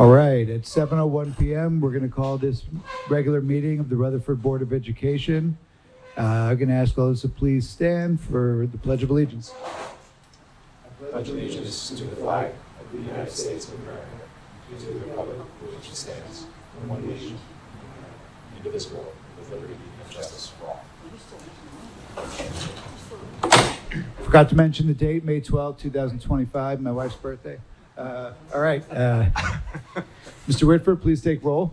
All right, at 7:01 p.m., we're going to call this regular meeting of the Rutherford Board of Education. I'm going to ask all those to please stand for the Pledge of Allegiance. I pledge allegiance to the flag of the United States of America, and to the republic for which it stands, one nation, indivisible, with liberty and justice for all. Forgot to mention the date, May 12, 2025, my wife's birthday. All right. Mr. Whitford, please take roll.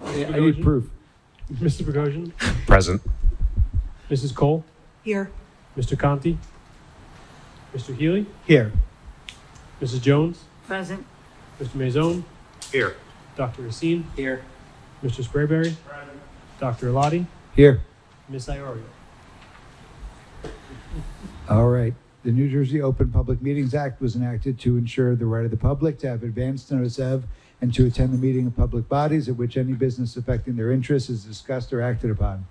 I need proof. Mr. Bogosian, Present. Mrs. Cole, Here. Mr. Conti, Mr. Healy, Here. Mrs. Jones, Present. Mr. Maison, Here. Dr. Racine, Here. Mr. Sprayberry, Dr. Alati, Here. Ms. Iorio. All right. The New Jersey Open Public Meetings Act was enacted to ensure the right of the public to have advance notice of and to attend the meeting of public bodies at which any business affecting their interests is discussed or acted upon.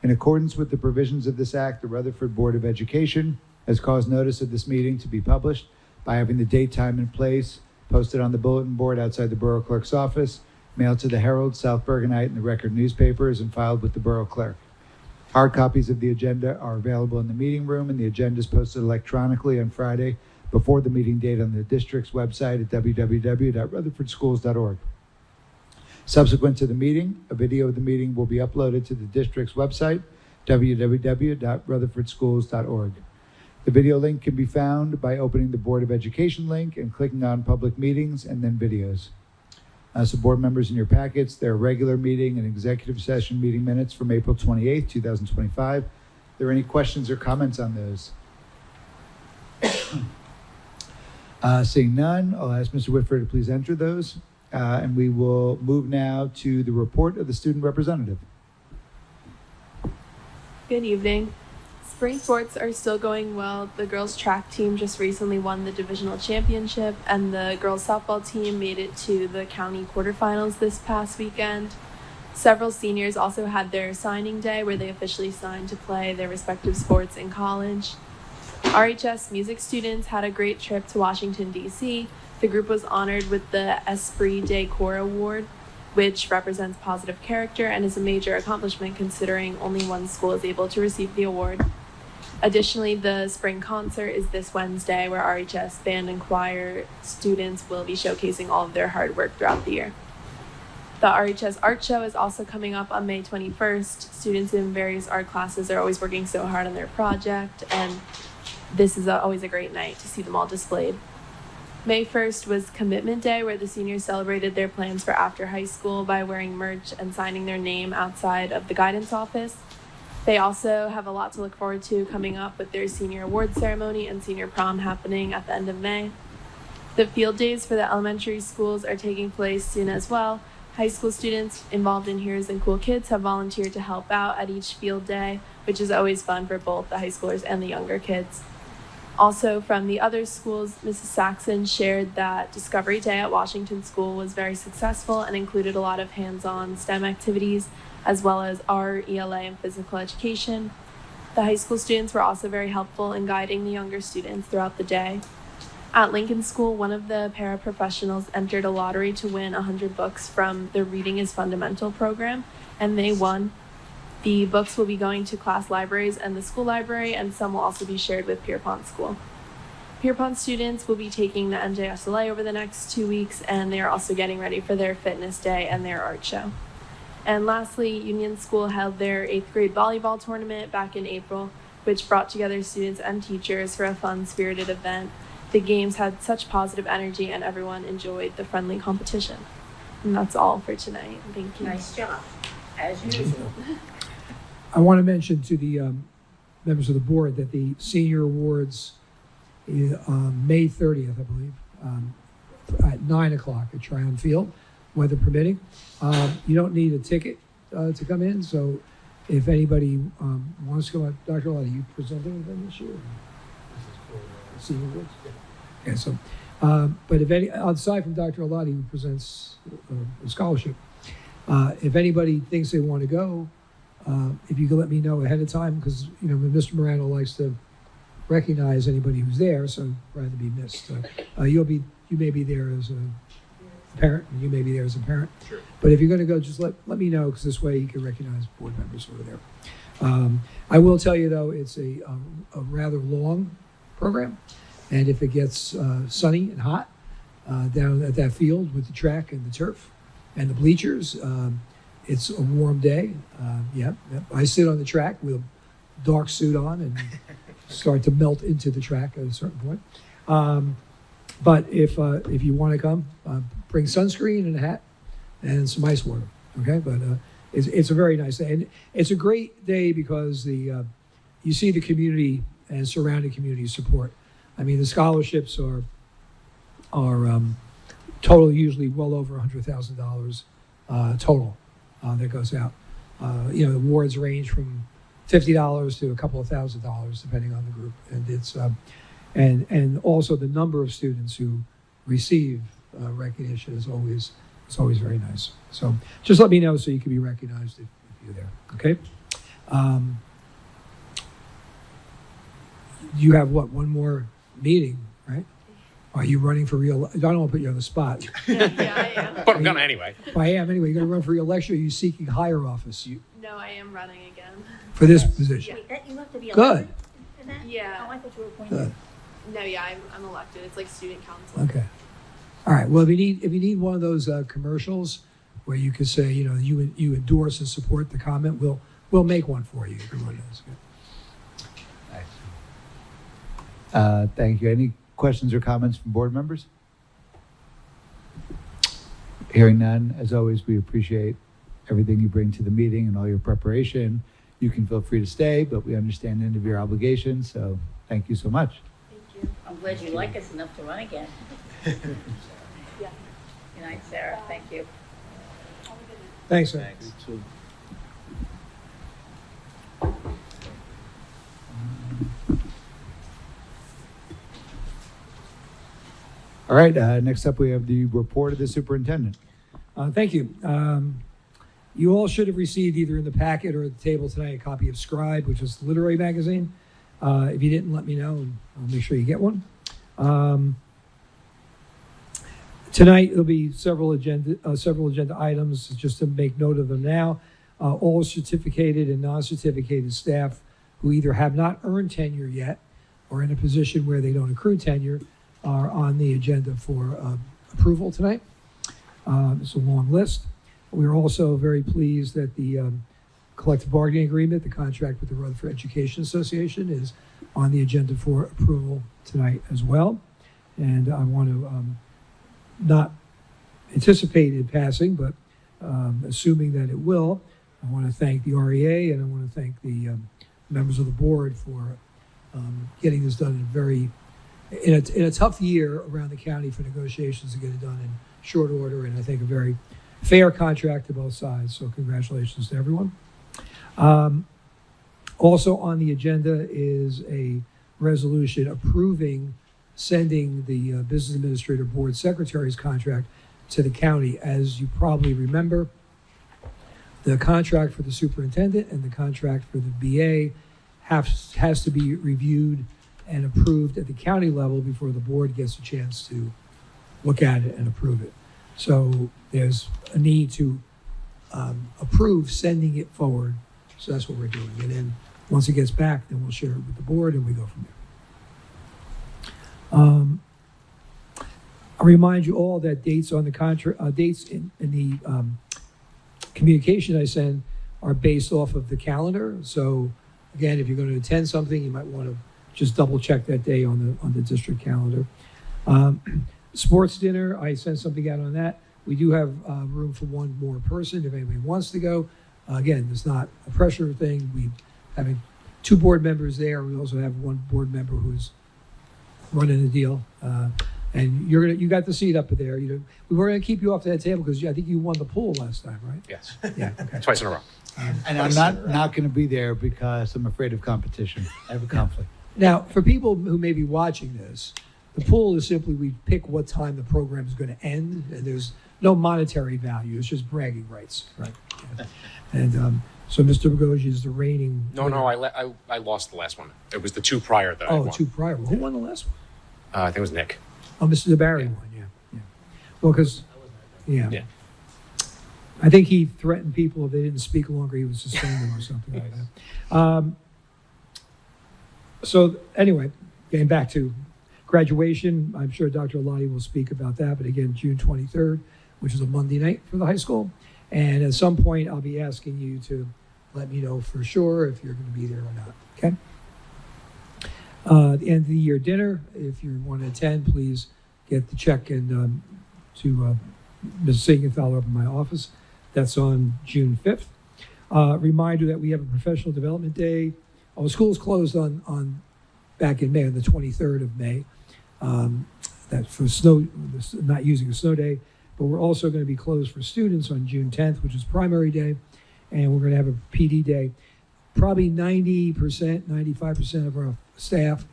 In accordance with the provisions of this act, the Rutherford Board of Education has caused notice of this meeting to be published by having the date, time, and place posted on the bulletin board outside the Borough Clerk's office, mailed to the Herald, South Bergenite, and the Record newspapers, and filed with the Borough Clerk. Hard copies of the agenda are available in the meeting room, and the agenda is posted electronically on Friday before the meeting date on the district's website at www.rutherfordschools.org. Subsequent to the meeting, a video of the meeting will be uploaded to the district's website, www.rutherfordschools.org. The video link can be found by opening the Board of Education link and clicking on Public Meetings and then Videos. So board members, in your packets, there are regular meeting and executive session meeting minutes from April 28th, 2025. Are there any questions or comments on those? Seeing none, I'll ask Mr. Whitford to please enter those. And we will move now to the report of the student representative. Good evening. Spring sports are still going well. The girls track team just recently won the divisional championship, and the girls softball team made it to the county quarterfinals this past weekend. Several seniors also had their signing day where they officially signed to play their respective sports in college. RHS music students had a great trip to Washington, D.C. The group was honored with the Esprit de Corps Award, which represents positive character and is a major accomplishment considering only one school is able to receive the award. Additionally, the spring concert is this Wednesday, where RHS band and choir students will be showcasing all of their hard work throughout the year. The RHS art show is also coming up on May 21st. Students in various art classes are always working so hard on their project, and this is always a great night to see them all displayed. May 1st was Commitment Day, where the seniors celebrated their plans for after high school by wearing merch and signing their name outside of the guidance office. They also have a lot to look forward to coming up with their senior award ceremony and senior prom happening at the end of May. The field days for the elementary schools are taking place soon as well. High school students involved in Heroes and Cool Kids have volunteered to help out at each field day, which is always fun for both the high schoolers and the younger kids. Also, from the other schools, Mrs. Saxon shared that Discovery Day at Washington School was very successful and included a lot of hands-on STEM activities, as well as art, ELA, and physical education. The high school students were also very helpful in guiding the younger students throughout the day. At Lincoln School, one of the paraprofessionals entered a lottery to win 100 books from the Reading is Fundamental program, and they won. The books will be going to class libraries and the school library, and some will also be shared with Pierpont School. Pierpont students will be taking the NJSLA over the next 2 weeks, and they are also getting ready for their fitness day and their art show. And lastly, Union School held their 8th grade volleyball tournament back in April, which brought together students and teachers for a fun, spirited event. The games had such positive energy, and everyone enjoyed the friendly competition. And that's all for tonight. Thank you. Nice job, as usual. I want to mention to the members of the board that the senior awards is May 30th, I believe, at 9 o'clock at Tryon Field, weather permitting. You don't need a ticket to come in, so if anybody wants to come out, Dr. Lottie, you presenting them this year? This is for senior awards? Yeah, so, but if any, aside from Dr. Alati, who presents a scholarship, if anybody thinks they want to go, if you could let me know ahead of time, because Mr. Morano likes to recognize anybody who's there, so rather be missed. You may be there as a parent, and you may be there as a parent. Sure. But if you're going to go, just let me know, because this way you can recognize board members over there. I will tell you, though, it's a rather long program, and if it gets sunny and hot down at that field with the track and the turf and the bleachers, it's a warm day. Yep. I sit on the track with a dark suit on and start to melt into the track at a certain point. But if you want to come, bring sunscreen and a hat and some ice water. Okay, but it's a very nice day, and it's a great day because you see the community and surrounding community support. I mean, the scholarships are total usually well over $100,000 total that goes out. The awards range from $50 to a couple of $1,000 depending on the group, and it's and also the number of students who receive recognition is always very nice. So just let me know so you can be recognized if you're there. Okay. You have one more meeting, right? Are you running for real? I don't want to put you on the spot. Yeah, I am. But I'm gonna anyway. I am anyway. You're going to run for re-election. Or are you seeking higher office No, I am running again. for this position? Wait, that you have to be Good. elected in that? Yeah. Oh, I thought you were appointed. Good. No, yeah, I'm elected. It's like student council. Okay. All right. Well, if you need one of those commercials where you could say, you endorse and support the comment, we'll make one for you. Everyone knows. Thank you. Any questions or comments from board members? Hearing none, as always, we appreciate everything you bring to the meeting and all your preparation. You can feel free to stay, but we understand the end of your obligations, so thank you so much. Thank you. I'm glad you like us enough to run again. Yeah. Good night, Sarah. Thank you. Thanks, sir. All right, next up we have the report of the superintendent. Thank you. You all should have received either in the packet or at the table tonight a copy of Scribe, which is the literary magazine. If you didn't, let me know, and I'll make sure you get one. Tonight there'll be several agenda items. Just to make note of them now, all certificated and non-certificated staff who either have not earned tenure yet or in a position where they don't accrue tenure are on the agenda for approval tonight. It's a long list. We're also very pleased that the collective bargaining agreement, the contract with the Rutherford Education Association, is on the agenda for approval tonight as well. And I want to not anticipate it passing, but assuming that it will, I want to thank the REA and I want to thank the members of the board for getting this done in a tough year around the county for negotiations to get it done in short order, and I think a very fair contract to both sides. So congratulations to everyone. Also on the agenda is a resolution approving sending the business administrator board secretary's contract to the county. As you probably remember, the contract for the superintendent and the contract for the BA has to be reviewed and approved at the county level before the board gets a chance to look at it and approve it. So there's a need to approve sending it forward. So that's what we're doing. And then once it gets back, then we'll share it with the board and we go from there. I remind you all that dates on the contract, dates in the communication I send are based off of the calendar. So again, if you're going to attend something, you might want to just double check that day on the district calendar. Sports dinner, I sent something out on that. We do have room for one more person if anybody wants to go. Again, it's not a pressure thing. We having 2 board members there. We also have 1 board member who's running the deal. And you got the seat up there. We were going to keep you off that table because I think you won the pool last time, right? Yes. Yeah. Okay. Twice in a row. And I'm not going to be there because I'm afraid of competition. I have a conflict. Now, for people who may be watching this, the pool is simply we pick what time the program is going to end, and there's no monetary value. It's just bragging rights, right? Yeah. And so Mr. Bagoji is the reigning. No, I lost the last one. It was the 2 prior that I won. 2 prior. Who won the last one? I think it was Nick. Oh, Mr. DeBarry won. Yeah. Well, because Yeah. Yeah. I think he threatened people if they didn't speak longer, he would suspend them or something like that. So anyway, getting back to graduation, I'm sure Dr. Lottie will speak about that, but again, June 23rd, which is a Monday night for the high school. And at some point, I'll be asking you to let me know for sure if you're going to be there or not, okay? The end of the year dinner, if you want to attend, please get the check and to Ms. Siegenthaler up in my office. That's on June 5th. Reminder that we have a professional development day. Oh, school's closed on back in May, on the 23rd of May. That's for snow, not using a snow day. But we're also going to be closed for students on June 10th, which is primary day. And we're going to have a PD day. Probably 90%, 95% of our staff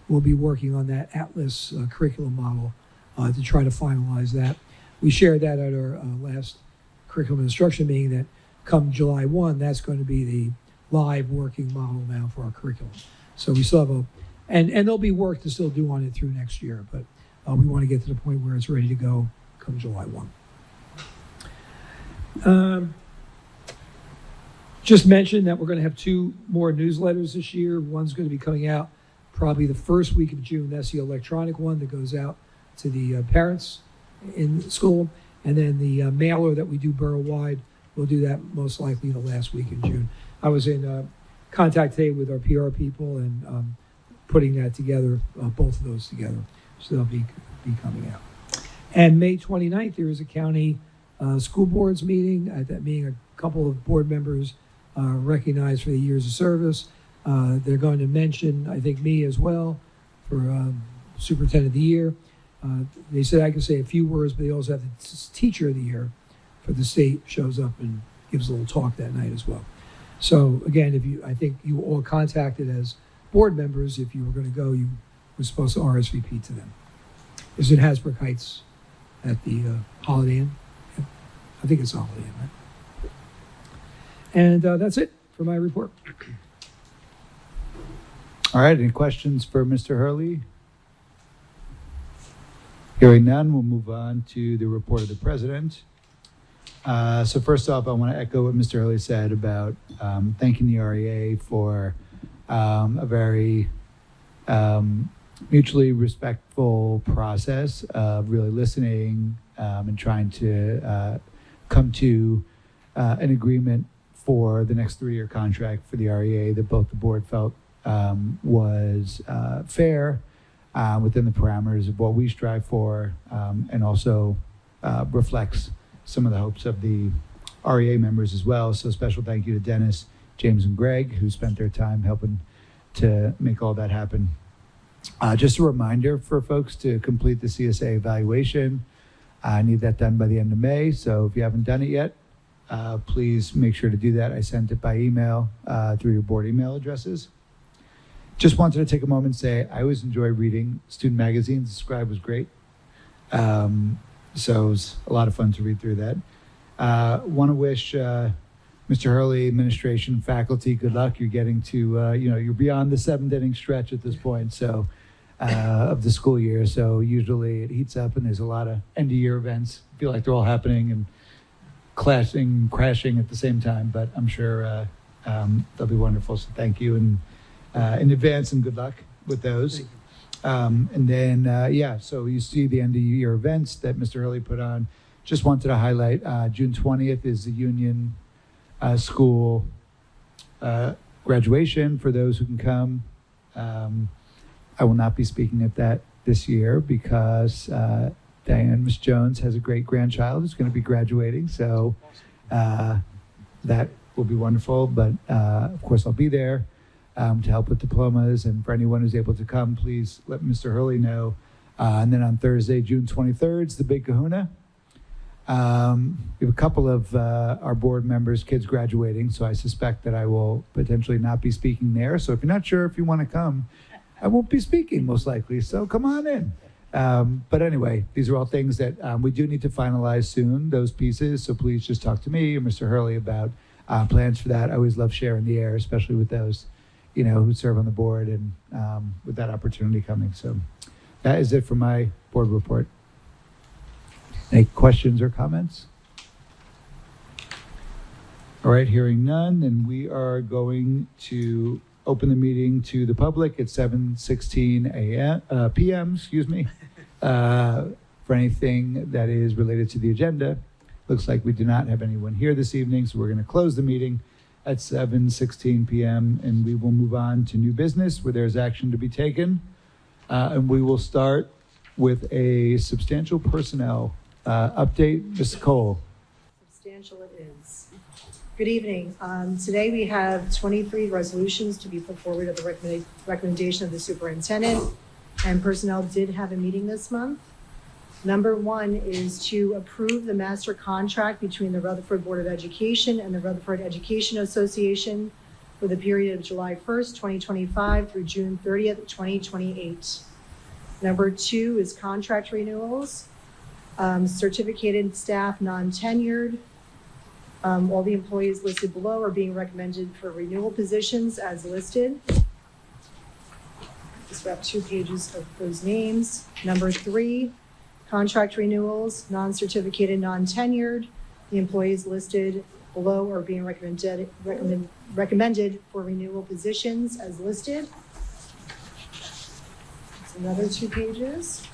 will be working on that Atlas curriculum model to try to finalize that. We shared that at our last curriculum instruction meeting that come July 1, that's going to be the live working model now for our curriculum. So we still have and there'll be work to still do on it through next year, but we want to get to the point where it's ready to go come July 1. Just mentioned that we're going to have 2 more newsletters this year. One's going to be coming out probably the first week of June. That's the electronic one that goes out to the parents in school. And then the mailer that we do borough-wide, we'll do that most likely the last week in June. I was in contact today with our PR people and putting that together, both of those together. So they'll be coming out. And May 29th, there is a county school boards meeting. At that meeting, a couple of board members recognized for the years of service. They're going to mention, I think, me as well for Superintendent of the Year. They said I can say a few words, but they also have the Teacher of the Year for the state shows up and gives a little talk that night as well. So again, I think you were all contacted as board members. If you were going to go, you were supposed to RSVP to them. It's in Hasbrook Heights at the Holiday Inn. Yeah. I think it's Holiday Inn, right? And that's it for my report. All right, any questions for Mr. Hurley? Hearing none, we'll move on to the report of the president. So first off, I want to echo what Mr. Hurley said about thanking the REA for a very mutually respectful process of really listening and trying to come to an agreement for the next 3-year contract for the REA that both the board felt was fair within the parameters of what we strive for, and also reflects some of the hopes of the REA members as well. So special thank you to Dennis, James, and Greg, who spent their time helping to make all that happen. Just a reminder for folks to complete the CSA evaluation. I need that done by the end of May. So if you haven't done it yet, please make sure to do that. I sent it by email through your board email addresses. Just wanted to take a moment and say I always enjoy reading student magazines. The Scribe was great. So it was a lot of fun to read through that. Want to wish Mr. Hurley, administration, faculty, good luck. You're getting to, you're beyond the 7th inning stretch at this point, so of the school year. So usually it heats up and there's a lot of end of year events. I feel like they're all happening and crashing at the same time, but I'm sure they'll be wonderful. So thank you, and in advance, and good luck with those. And then, so you see the end of year events that Mr. Hurley put on. Just wanted to highlight June 20th is the Union School graduation for those who can come. I will not be speaking at that this year because Diane, Miss Jones, has a great grandchild who's going to be graduating. So that will be wonderful. But of course, I'll be there to help with diplomas. And for anyone who's able to come, please let Mr. Hurley know. And then on Thursday, June 23rd, is the Big Kahuna. We have a couple of our board members' kids graduating, so I suspect that I will potentially not be speaking there. So if you're not sure if you want to come, I won't be speaking most likely, so come on in. But anyway, these are all things that we do need to finalize soon, those pieces, so please just talk to me or Mr. Hurley about plans for that. I always love sharing the air, especially with those, who serve on the board and with that opportunity coming. So that is it for my board report. Any questions or comments? All right, hearing none, then we are going to open the meeting to the public at 7:16 p.m. For anything that is related to the agenda. Looks like we do not have anyone here this evening, so we're going to close the meeting at 7:16 p.m. and we will move on to new business where there's action to be taken. And we will start with a substantial personnel update. Ms. Cole. Substantial it is. Good evening. Today we have 23 resolutions to be put forward at the recommendation of the superintendent, and personnel did have a meeting this month. Number one is to approve the master contract between the Rutherford Board of Education and the Rutherford Education Association for the period of July 1st, 2025 through June 30th, 2028. Number two is contract renewals, certificated staff non-tenured. All the employees listed below are being recommended for renewal positions as listed. Just wrap 2 pages of those names. Number three, contract renewals, non-certificated, non-tenured. The employees listed below are being recommended for renewal positions as listed. That's another 2 pages.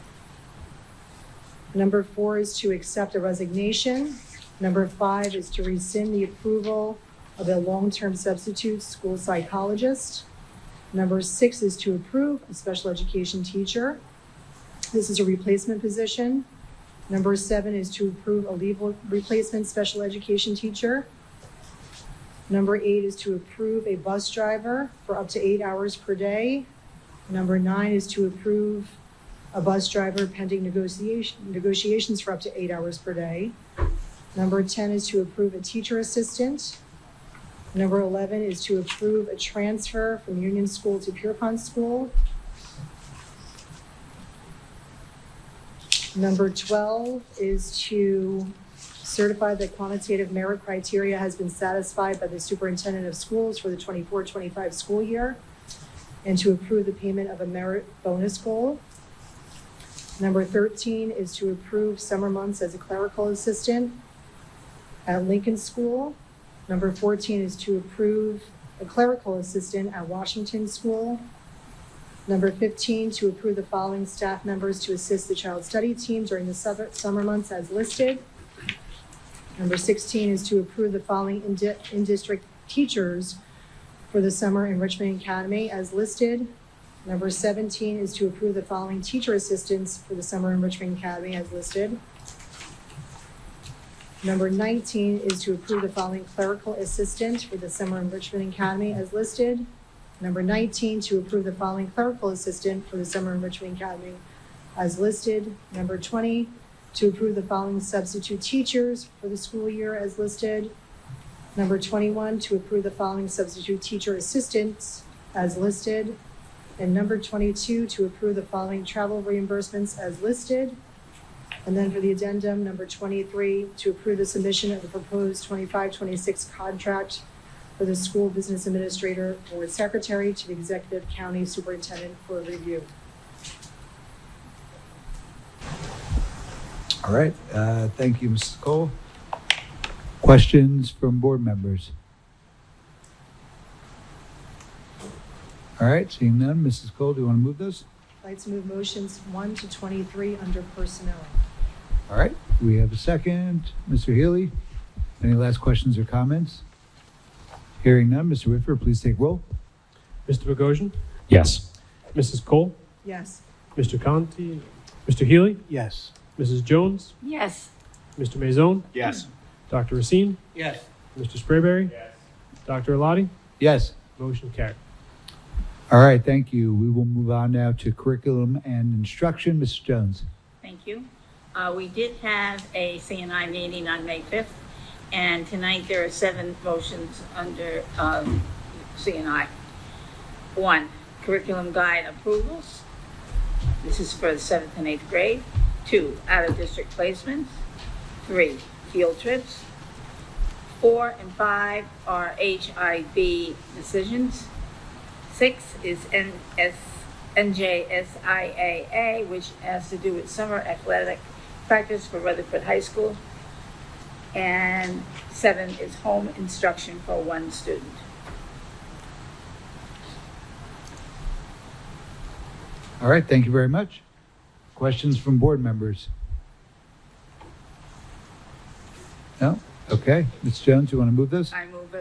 Number four is to accept a resignation. Number five is to rescind the approval of a long-term substitute school psychologist. Number six is to approve a special education teacher. This is a replacement position. Number seven is to approve a leave replacement special education teacher. Number eight is to approve a bus driver for up to 8 hours per day. Number nine is to approve a bus driver pending negotiations for up to 8 hours per day. Number 10 is to approve a teacher assistant. Number 11 is to approve a transfer from Union School to Pierpont School. Number 12 is to certify that quantitative merit criteria has been satisfied by the superintendent of schools for the 24-25 school year, and to approve the payment of a merit bonus goal. Number 13 is to approve summer months as a clerical assistant at Lincoln School. Number 14 is to approve a clerical assistant at Washington School. Number 15, to approve the following staff members to assist the child study team during the summer months as listed. Number 16 is to approve the following in-district teachers for the Summer Enrichment Academy as listed. Number 17 is to approve the following teacher assistants for the Summer Enrichment Academy as listed. Number 19 is to approve the following clerical assistant for the Summer Enrichment Academy as listed. Number 19, to approve the following clerical assistant for the Summer Enrichment Academy as listed. Number 20, to approve the following substitute teachers for the school year as listed. Number 21, to approve the following substitute teacher assistants as listed. And number 22, to approve the following travel reimbursements as listed. And then for the addendum, number 23, to approve the submission of the proposed 25-26 contract for the school business administrator or secretary to the executive county superintendent for review. All right, thank you, Mrs. Cole. Questions from board members? All right, seeing none, Mrs. Cole, do you want to move those? I'd like to move motions 1 to 23 under personnel. All right, we have a second. Mr. Healy, any last questions or comments? Hearing none, Mr. Rutherford, please take roll. Mr. Bogosian? Yes. Mrs. Cole? Yes. Mr. Conti? Mr. Healy? Yes. Mrs. Jones? Yes. Mr. Maison? Yes. Dr. Racine? Yes. Mr. Sprayberry? Yes. Dr. Alati? Yes. Motion carried. All right, thank you. We will move on now to curriculum and instruction. Mrs. Jones. Thank you. We did have a CNI meeting on May 5th, and tonight there are 7 motions under CNI. 1, curriculum guide approvals. This is for the 7th and 8th grade. 2, out-of-district placements. 3, field trips. 4 and 5 are HIB decisions. 6 is NJSIAA, which has to do with summer athletic practice for Rutherford High School. And 7 is home instruction for 1 student. All right, thank you very much. Questions from board members? No? Okay. Ms. Jones, you want to move this? I move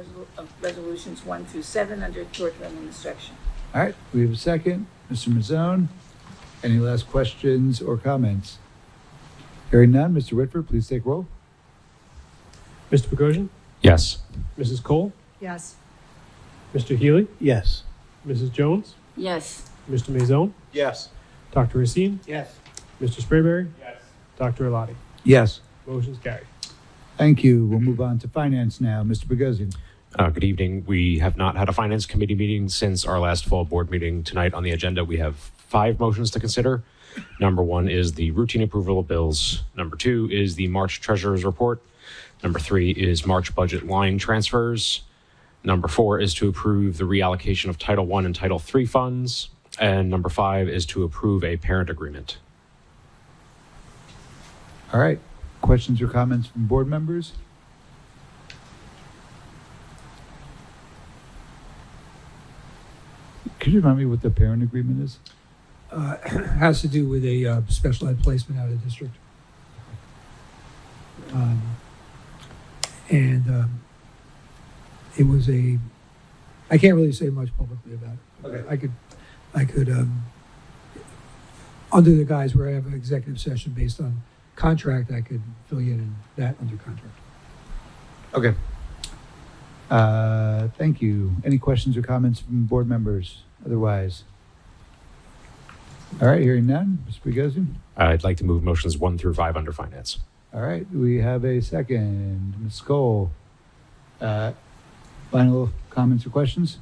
resolutions 1 through 7 under curriculum and instruction. All right, we have a second. Mr. Mazzone, any last questions or comments? Hearing none, Mr. Whitford, please take roll. Mr. Bogosian? Yes. Mrs. Cole? Yes. Mr. Healy? Yes. Mrs. Jones? Yes. Mr. Maison? Yes. Dr. Racine? Yes. Mr. Sprayberry? Yes. Dr. Eladi? Yes. Motion's carried. Thank you. We'll move on to finance now. Mr. Bogosian. Good evening. We have not had a finance committee meeting since our last fall board meeting. Tonight on the agenda, we have 5 motions to consider. Number 1 is the routine approval of bills. Number 2 is the March treasurer's report. Number 3 is March budget line transfers. Number 4 is to approve the reallocation of Title I and Title III funds. And number 5 is to approve a parent agreement. All right. Questions or comments from board members? Could you remind me what the parent agreement is? Has to do with a special ed placement out of district. It was I can't really say much publicly about it. Okay. I could, under the guise where I have an executive session based on contract, I could fill you in that under contract. Okay. Thank you. Any questions or comments from board members? Otherwise? All right, hearing none. Mr. Bogosian? I'd like to move motions 1 through 5 under finance. All right, we have a second. Ms. Cole. Final comments or questions?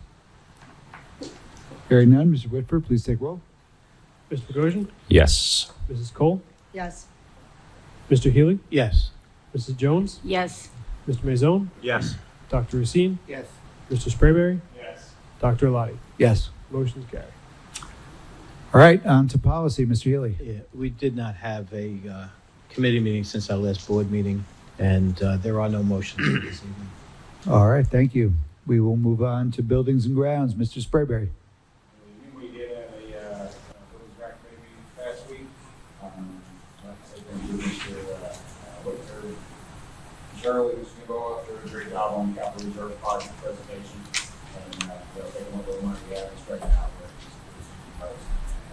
Hearing none. Mr. Whitford, please take roll. Mr. Bogosian? Yes. Mrs. Cole? Yes. Mr. Healy? Yes. Mrs. Jones? Yes. Mr. Maison? Yes. Dr. Racine? Yes. Mr. Sprayberry? Yes. Dr. Eladi? Yes. Motion's carried. All right, on to policy. Mr. Healy. Yeah, we did not have a committee meeting since our last board meeting, and there are no motions for this evening. All right, thank you. We will move on to buildings and grounds. Mr. Sprayberry. We did have a buildings rec committee meeting last week. Like I said, thank you, Mr. Whitford. Shirley was going to go off, doing a great job on the capital reserve project presentation. And they'll take a look at the money we have right now. But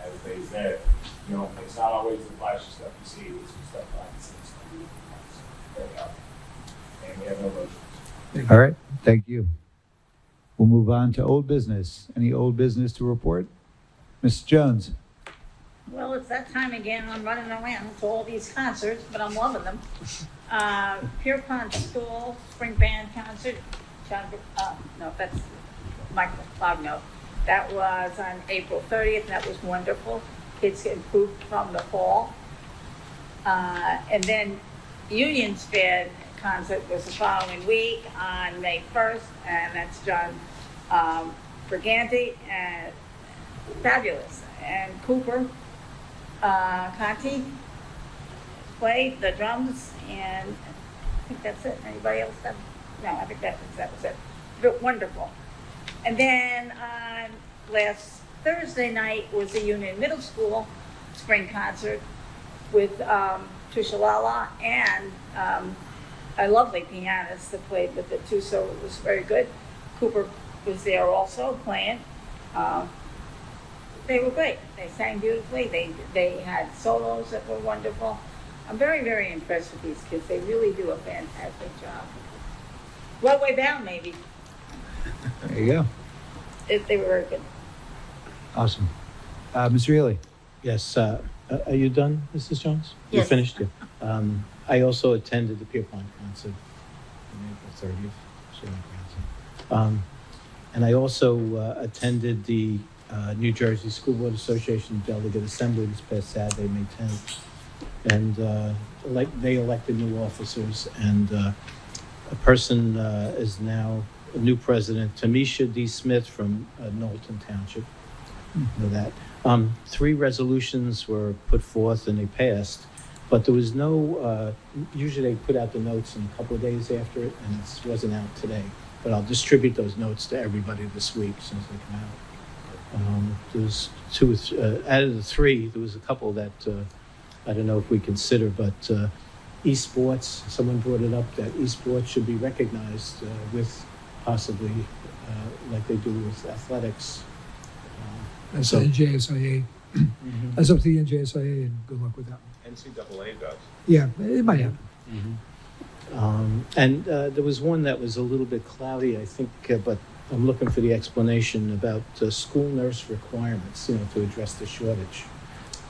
as they said, you know, it's not always the flashy stuff you see, it's the stuff behind the scenes. Very helpful. And we have no motions. All right, thank you. We'll move on to old business. Any old business to report? Ms. Jones? Well, it's that time again. I'm running around to all these concerts, but I'm loving them. Pierpont School Spring Band Concert. No, that's Michael Bogno. That was on April 30th. That was wonderful. Kids improved from the fall. And then Union's Fair concert was the following week on May 1st, and that's John Briganti, and fabulous. And Cooper Conti played the drums, and I think that's it. Anybody else have? No, I think that was it. But wonderful. And then last Thursday night was the Union Middle School spring concert with Trisha Lala and a lovely pianist that played with it too, so it was very good. Cooper was there also playing. They were great. They sang beautifully. They had solos that were wonderful. I'm very, very impressed with these kids. They really do a fantastic job. Broadway bound, maybe. There you go. They were very good. Awesome. Mr. Healy? Yes. Are you done, Mrs. Jones? You Yes. finished it. I also attended the Pierpont concert on April 30th. So and I also attended the New Jersey School Board Association Delegate Assembly this past Saturday, May 10th. And they elected new officers, and a person is now a new president, Tamisha D. Smith from Knowlton Township. Know that. 3 resolutions were put forth and they passed. But there was no, usually they put out the notes in a couple of days after it, and it wasn't out today. But I'll distribute those notes to everybody this week since they come out. There was out of the three, there was a couple that I don't know if we consider, but esports, someone brought it up that esports should be recognized with possibly, like they do with athletics. That's So- the NJSIA. That's up to the NJSIA, and good luck with that one. NCAA does. Yeah, it might happen. And there was one that was a little bit cloudy, I think, but I'm looking for the explanation about school nurse requirements, to address the shortage.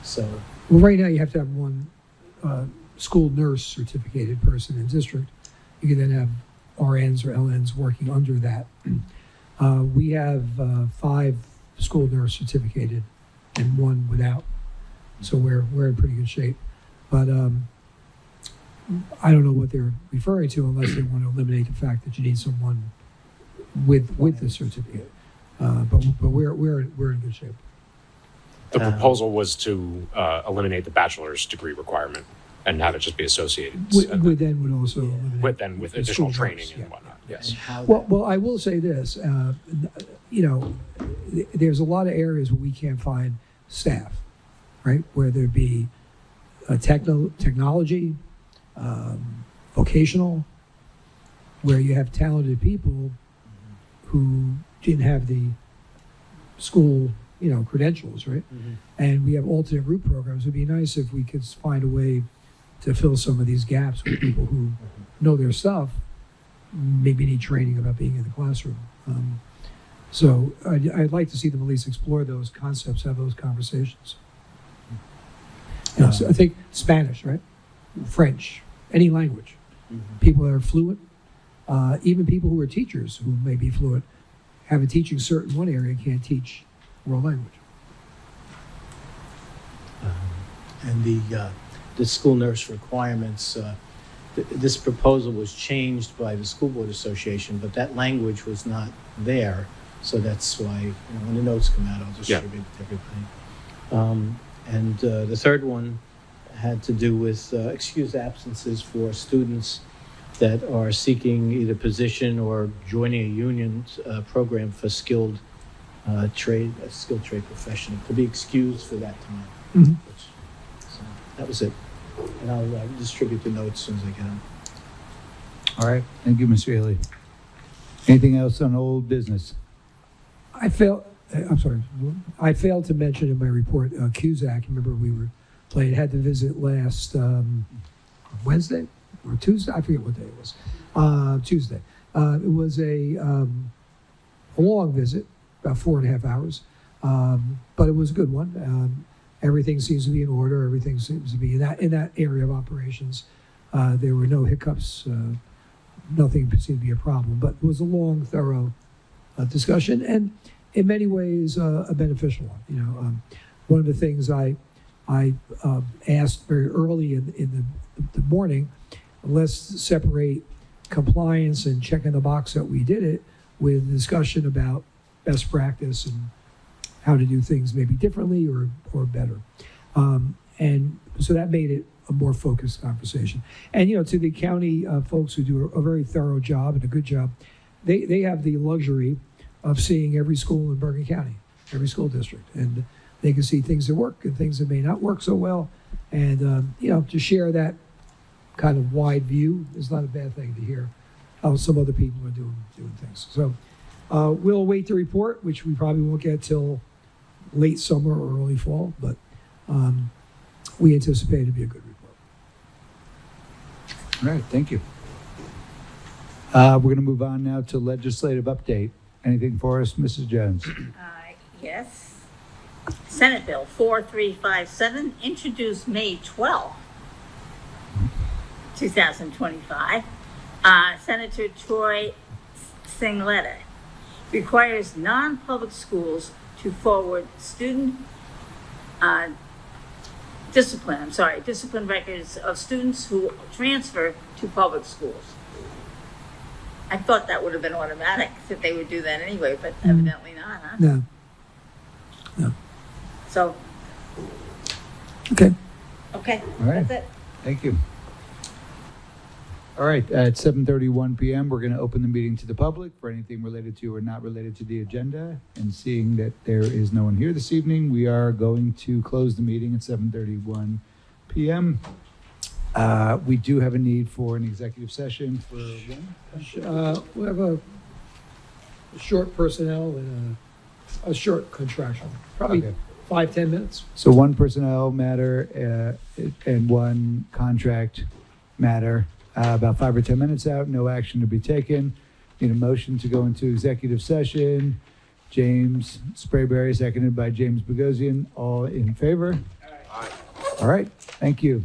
So, Well, right now you have to have one school nurse certificated person in district. You can then have RNs or LNs working under that. We have 5 school nurse certificated and 1 without, so we're in pretty good shape. But I don't know what they're referring to unless they want to eliminate the fact that you need someone with the certificate. But we're in good shape. The proposal was to eliminate the bachelor's degree requirement and have it just be associated. Would then would also eliminate With the additional school training nurse, and yeah. whatnot. Yes. and how Well, I will say this. There's a lot of areas where we can't find staff, right? Where there be technology, vocational, where you have talented people who didn't have the school, credentials, right? And we have alternate route programs. It'd be nice if we could find a way to fill some of these gaps with people who know their stuff, maybe need training about being in the classroom. So I'd like to see them at least explore those concepts, have those conversations. So I think Spanish, right? French, any language. People that are fluent, even people who are teachers who may be fluent, have a teaching cert in one area, can't teach world language. and the school nurse requirements. This proposal was changed by the School Board Association, but that language was not there. So that's why when the notes come out, I'll distribute it to everybody. And the third one had to do with excused absences for students that are seeking either position or joining a union program for skilled trade professional to be excused for that time. Mhm. So that was it. And I'll distribute the notes as soon as I get them. All right. Thank you, Mr. Haley. Anything else on old business? I failed to mention in my report, Cusack, remember we were playing, had to visit last Wednesday or Tuesday, I forget what day it was, Tuesday. It was a long visit, about 4.5 hours, but it was a good one. Everything seems to be in order, everything seems to be in that area of operations. There were no hiccups, nothing seemed to be a problem, but it was a long, thorough discussion, and in many ways a beneficial one. One of the things I asked very early in the morning, let's separate compliance and checking the box that we did it with discussion about best practice and how to do things maybe differently or better. And so that made it a more focused conversation. And, to the county folks who do a very thorough job and a good job, they have the luxury of seeing every school in Bergen County, every school district. And they can see things that work and things that may not work so well. And, to share that kind of wide view is not a bad thing to hear how some other people are doing things. So we'll await the report, which we probably won't get till late summer or early fall, but we anticipate it to be a good report. All right. Thank you. We're going to move on now to legislative update. Anything for us, Mrs. Jones? Yes. Senate Bill 4357, introduced May 12, 2025. Senator Troy Singletta requires non-public schools to forward student discipline records of students who transfer to public schools. I thought that would have been automatic, that they would do that anyway, but evidently not, huh? No. So, Okay. okay, All right. that's it. Thank you. All right, at 7:31 PM, we're going to open the meeting to the public for anything related to or not related to the agenda. And seeing that there is no one here this evening, we are going to close the meeting at 7:31 PM. We do have a need for an executive session for one. We have a short personnel and a short contractual, probably Okay. 5-10 minutes. So one personnel matter and one contract matter, about 5 or 10 minutes out, no action to be taken. Need a motion to go into executive session. James Sprayberry, seconded by James Bogosian. All in favor? All right, thank you.